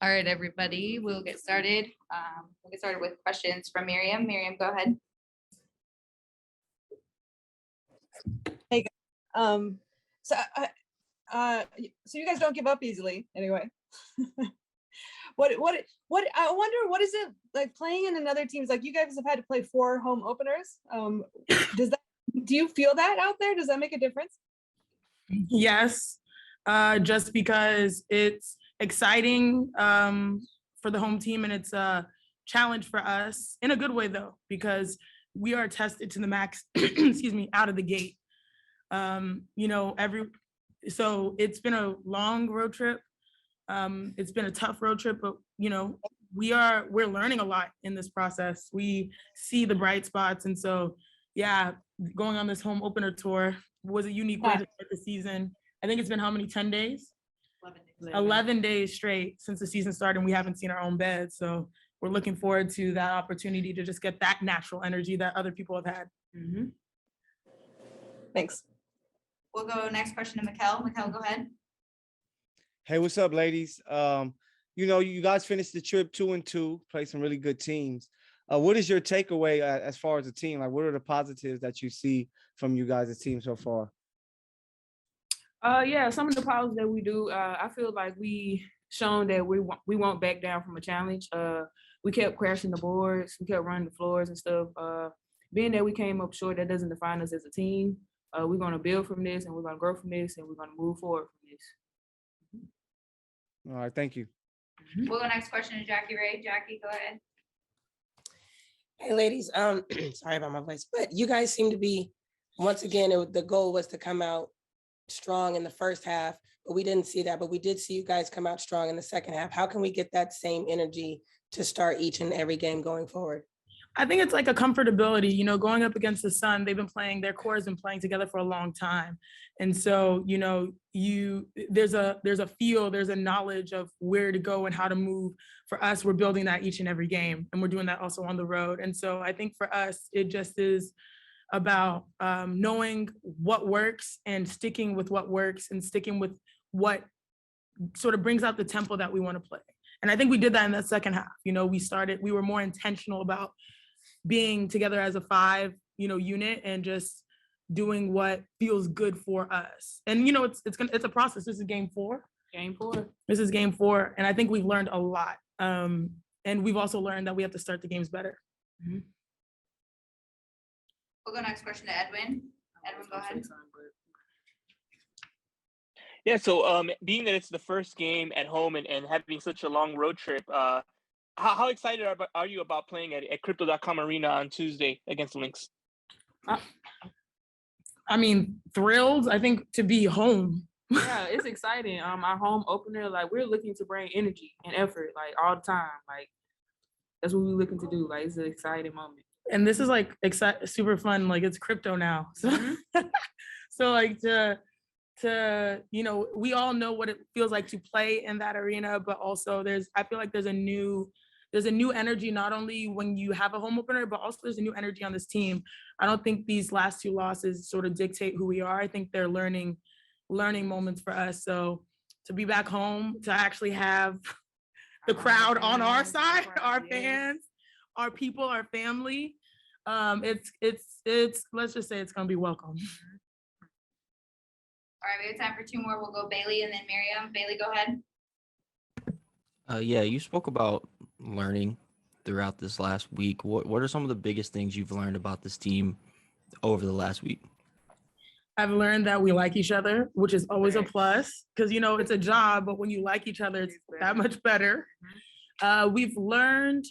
All right, everybody, we'll get started. We'll get started with questions from Miriam. Miriam, go ahead. Hey, so you guys don't give up easily, anyway. What I wonder, what is it like playing in another teams? Like, you guys have had to play 4 home openers. Do you feel that out there? Does that make a difference? Yes, just because it's exciting for the home team, and it's a challenge for us in a good way, though, because we are tested to the max, excuse me, out of the gate. So it's been a long road trip. It's been a tough road trip, but we're learning a lot in this process. We see the bright spots, and so yeah, going on this home opener tour was a unique way to start the season. I think it's been how many, 10 days? 11 days straight since the season started, and we haven't seen our own bed. So we're looking forward to that opportunity to just get that natural energy that other people have had. Mm-hmm. Thanks. We'll go next question to Mikkel. Mikkel, go ahead. Hey, what's up, ladies? You guys finished the trip 2-2, played some really good teams. What is your takeaway as far as the team? Like, what are the positives that you see from you guys' team so far? Yeah, some of the positives that we do, I feel like we shown that we won't back down from a challenge. We kept crashing the boards, we kept running the floors and stuff. Being that we came up short, that doesn't define us as a team. We're going to build from this, and we're going to grow from this, and we're going to move forward from this. All right, thank you. We'll go next question to Jackie Ray. Jackie, go ahead. Hey, ladies. Sorry about my voice, but you guys seem to be, once again, the goal was to come out strong in the first half, but we didn't see that. But we did see you guys come out strong in the second half. How can we get that same energy to start each and every game going forward? I think it's like a comfortability, going up against the Sun. They've been playing, their core has been playing together for a long time. And so, there's a feel, there's a knowledge of where to go and how to move. For us, we're building that each and every game, and we're doing that also on the road. And so I think for us, it just is about knowing what works and sticking with what works and sticking with what sort of brings out the tempo that we want to play. And I think we did that in the second half. We were more intentional about being together as a 5, unit, and just doing what feels good for us. And it's a process. This is game 4. This is game 4, and I think we've learned a lot. And we've also learned that we have to start the games better. Mm-hmm. We'll go next question to Edwin. Edwin, go ahead. Yeah, so being that it's the first game at home and having such a long road trip, how excited are you about playing at Crypto.com Arena on Tuesday against the Lynx? Thrilled, I think, to be home. Yeah, it's exciting. Our home opener, like, we're looking to bring energy and effort, like, all the time. Like, that's what we're looking to do. Like, it's an exciting moment. And this is like super fun. Like, it's crypto now. So, so like to we all know what it feels like to play in that arena, but also I feel like there's a new energy, not only when you have a home opener, but also there's a new energy on this team. I don't think these last 2 losses sort of dictate who we are. I think they're learning moments for us. So to be back home, to actually have the crowd on our side, our fans, our people, our family, it's let's just say it's gonna be welcome. All right, we have time for 2 more. We'll go Bailey and then Miriam. Bailey, go ahead. Yeah, you spoke about learning throughout this last week. What are some of the biggest things you've learned about this team over the last week? I've learned that we like each other, which is always a plus, because it's a job, but when you like each other, it's that much better. We've learned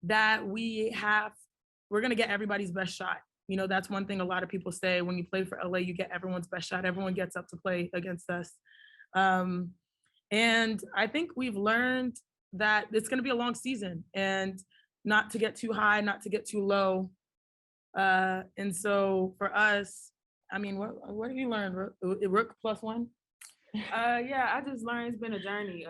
that we're gonna get everybody's best shot. That's one thing a lot of people say: when you play for LA, you get everyone's best shot. Everyone gets up to play against us. And I think we've learned that it's going to be a long season, and not to get too high, not to get too low. And so for us, what have you learned, Rook +1? Yeah, I just learned it's been a journey.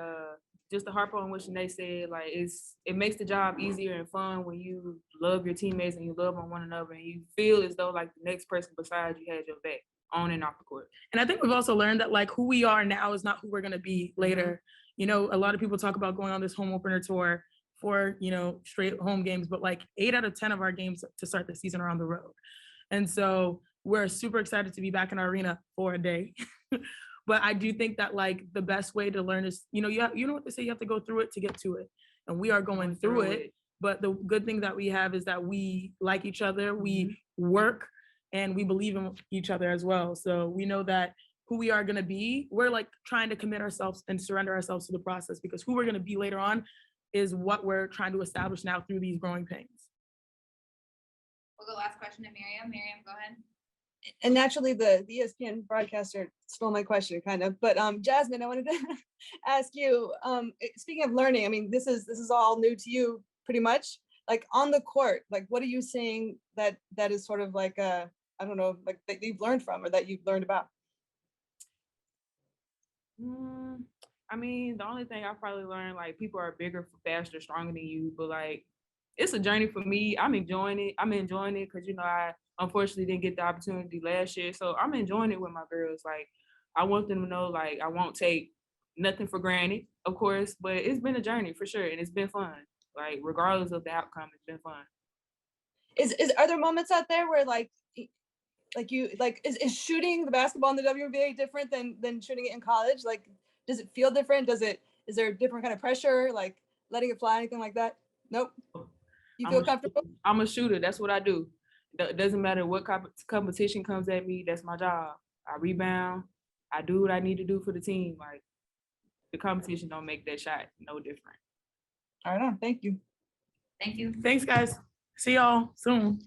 Just to harp on what Shanae said, like, it makes the job easier and fun when you love your teammates and you love on one another and you feel as though like the next person beside you has your back on and off the court. And I think we've also learned that, like, who we are now is not who we're going to be later. You know, a lot of people talk about going on this home opener tour for, you know, straight home games, but like 8 out of 10 of our games to start the season are on the road. And so we're super excited to be back in our arena for a day. But I do think that like the best way to learn is, you know, you know what they say, you have to go through it to get to it. And we are going through it. But the good thing that we have is that we like each other, we work, and we believe in each other as well. So we know that who we are going to be, we're like trying to commit ourselves and surrender ourselves to the process, because who we're going to be later on is what we're trying to establish now through these growing pains. We'll go last question to Miriam. Miriam, go ahead. And naturally, the ESPN broadcaster stole my question, kind of. But Jasmine, I wanted to ask you. Speaking of learning, I mean, this is all new to you, pretty much. Like on the court, like what are you seeing that is sort of like I don't know, like that you've learned from or that you've learned about? I mean, the only thing I probably learned, like people are bigger, faster, stronger than you, but like it's a journey for me. I'm enjoying it because, you know, I unfortunately didn't get the opportunity last year. So I'm enjoying it with my girls. Like I want them to know, like, I won't take nothing for granted, of course, but it's been a journey for sure. And it's been fun. Like regardless of the outcome, it's been fun. Are there moments out there where is shooting the basketball in the WNBA different than shooting it in college? Like, does it feel different? Is there a different kind of pressure, like letting it fly, anything like that? Nope. You feel comfortable? I'm a shooter. That's what I do. It doesn't matter what competition comes at me. That's my job. I rebound. I do what I need to do for the team. Like the competition don't make that shot no different. All right, thank you. Thank you. Thanks, guys. See y'all soon.